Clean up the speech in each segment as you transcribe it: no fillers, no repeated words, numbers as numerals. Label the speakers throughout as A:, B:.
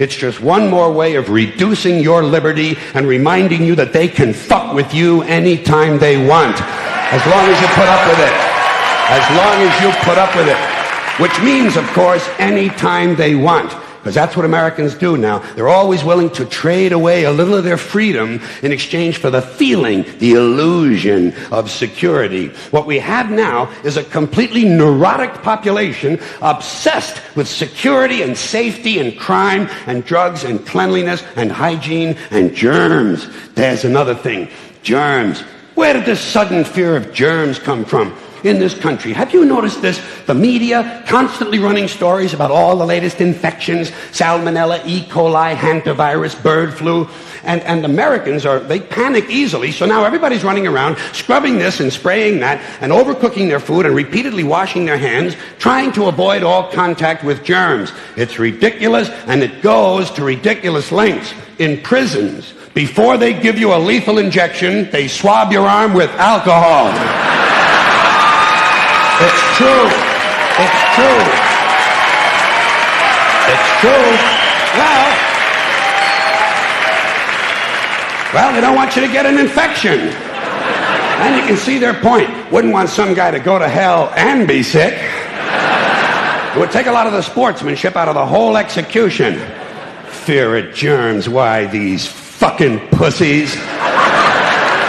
A: It's just one more way of reducing your liberty and reminding you that they can fuck with you anytime they want. As long as you put up with it. As long as you put up with it. Which means, of course, anytime they want. Because that's what Americans do now. They're always willing to trade away a little of their freedom in exchange for the feeling, the illusion of security. What we have now is a completely neurotic population obsessed with security and safety and crime and drugs and cleanliness and hygiene and germs. There's another thing. Germs. Where did this sudden fear of germs come from? In this country. Have you noticed this? The media constantly running stories about all the latest infections, salmonella, E. coli, hantavirus, bird flu, and Americans they panic easily, so now everybody's running around scrubbing this and spraying that and overcooking their food and repeatedly washing their hands, trying to avoid all contact with germs. It's ridiculous, and it goes to ridiculous lengths. In prisons, before they give you a lethal injection, they swab your arm with alcohol. It's true. It's true. It's true. Well, they don't want you to get an infection. And you can see their point. Wouldn't want some guy to go to hell and be sick. It would take a lot of the sportsmanship out of the whole execution. Fear of germs. Why, these fucking pussies.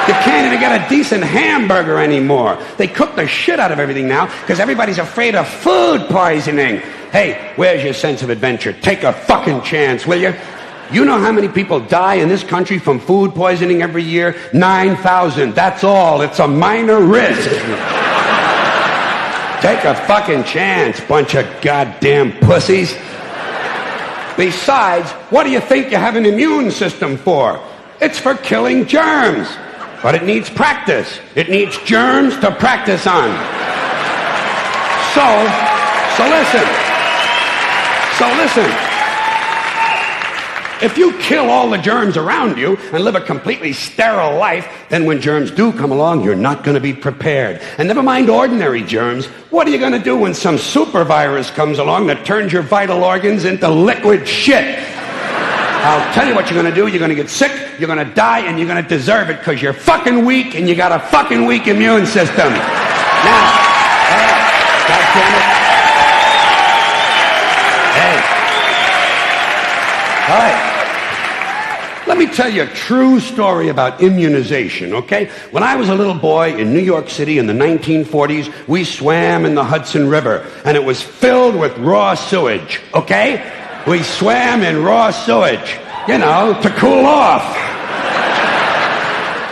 A: You can't even get a decent hamburger anymore. They cook the shit out of everything now because everybody's afraid of food poisoning. Hey, where's your sense of adventure? Take a fucking chance, will you? You know how many people die in this country from food poisoning every year? 9,000. That's all. It's a minor risk. Take a fucking chance, bunch of goddamn pussies. Besides, what do you think you have an immune system for? It's for killing germs. But it needs practice. It needs germs to practice on. So listen. If you kill all the germs around you and live a completely sterile life, then when germs do come along, you're not going to be prepared. And never mind ordinary germs. What are you going to do when some super virus comes along that turns your vital organs into liquid shit? I'll tell you what you're going to do. You're going to get sick, you're going to die, and you're going to deserve it because you're fucking weak and you got a fucking weak immune system. Now, God damn it. Hey. All right. Let me tell you a true story about immunization, okay? When I was a little boy in New York City in the 1940s, we swam in the Hudson River, and it was filled with raw sewage, okay? We swam in raw sewage, to cool off.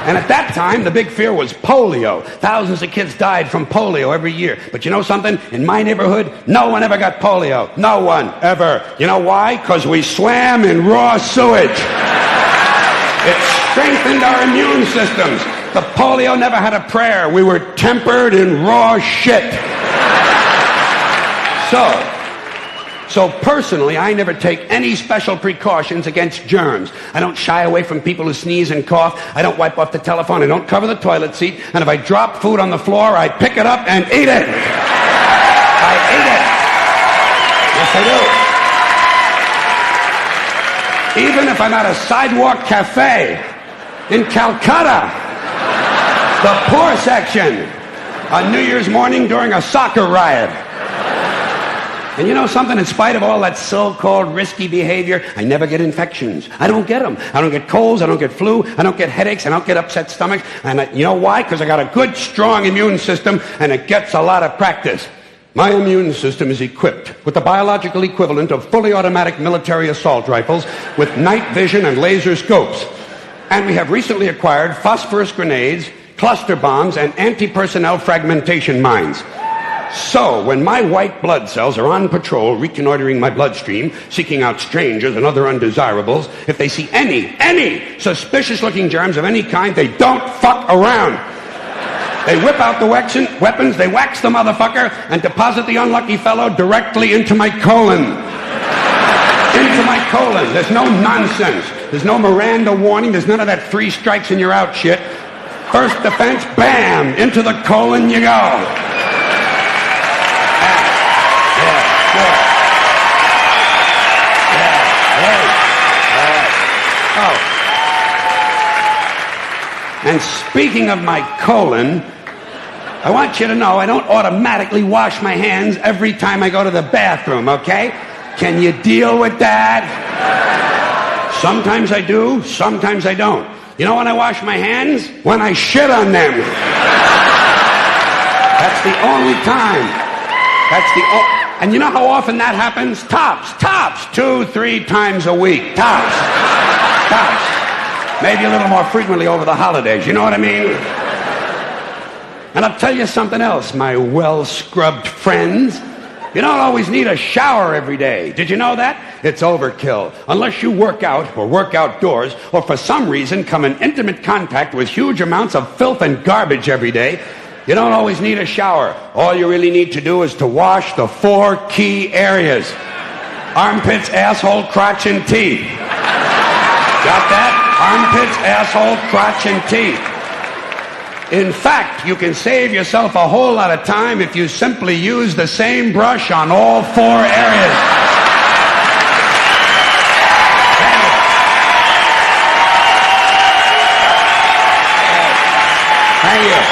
A: And at that time, the big fear was polio. Thousands of kids died from polio every year. But you know something? In my neighborhood, no one ever got polio. No one, ever. You know why? Because we swam in raw sewage. It strengthened our immune systems. The polio never had a prayer. We were tempered in raw shit. So personally, I never take any special precautions against germs. I don't shy away from people who sneeze and cough. I don't wipe off the telephone. I don't cover the toilet seat. And if I drop food on the floor, I pick it up and eat it. I eat it. Yes, I do. Even if I'm at a sidewalk cafe in Calcutta, the poor section, on New Year's morning during a soccer riot. And you know something? In spite of all that so-called risky behavior, I never get infections. I don't get them. I don't get colds. I don't get flu. I don't get headaches. I don't get upset stomachs. And you know why? Because I got a good, strong immune system, and it gets a lot of practice. My immune system is equipped with the biological equivalent of fully automatic military assault rifles with night vision and laser scopes. And we have recently acquired phosphorus grenades, cluster bombs, and anti-personnel fragmentation mines. So, when my white blood cells are on patrol, reconnoitering my bloodstream, seeking out strangers and other undesirables, if they see any suspicious-looking germs of any kind, they don't fuck around. They whip out the weapons, they wax the motherfucker, and deposit the unlucky fellow directly into my colon. Into my colon. There's no nonsense. There's no Miranda warning. There's none of that 3 strikes and you're out shit. First defense, bam, into the colon you go. Yeah. And speaking of my colon, I want you to know I don't automatically wash my hands every time I go to the bathroom, okay? Can you deal with that? Sometimes I do, sometimes I don't. You know when I wash my hands? When I shit on them. That's the only time. And you know how often that happens? Tops. 2-3 times a week. Tops. Maybe a little more frequently over the holidays. You know what I mean? And I'll tell you something else, my well-scrubbed friends. You don't always need a shower every day. Did you know that? It's overkill. Unless you work out or work outdoors or for some reason come in intimate contact with huge amounts of filth and garbage every day, you don't always need a shower. All you really need to do is to wash the 4 key areas. Armpits, asshole, crotch, and teeth. Got that? Armpits, asshole, crotch, and teeth. In fact, you can save yourself a whole lot of time if you simply use the same brush on all 4 areas. Thank you.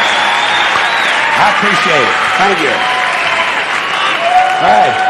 A: I appreciate it. Thank you. All right.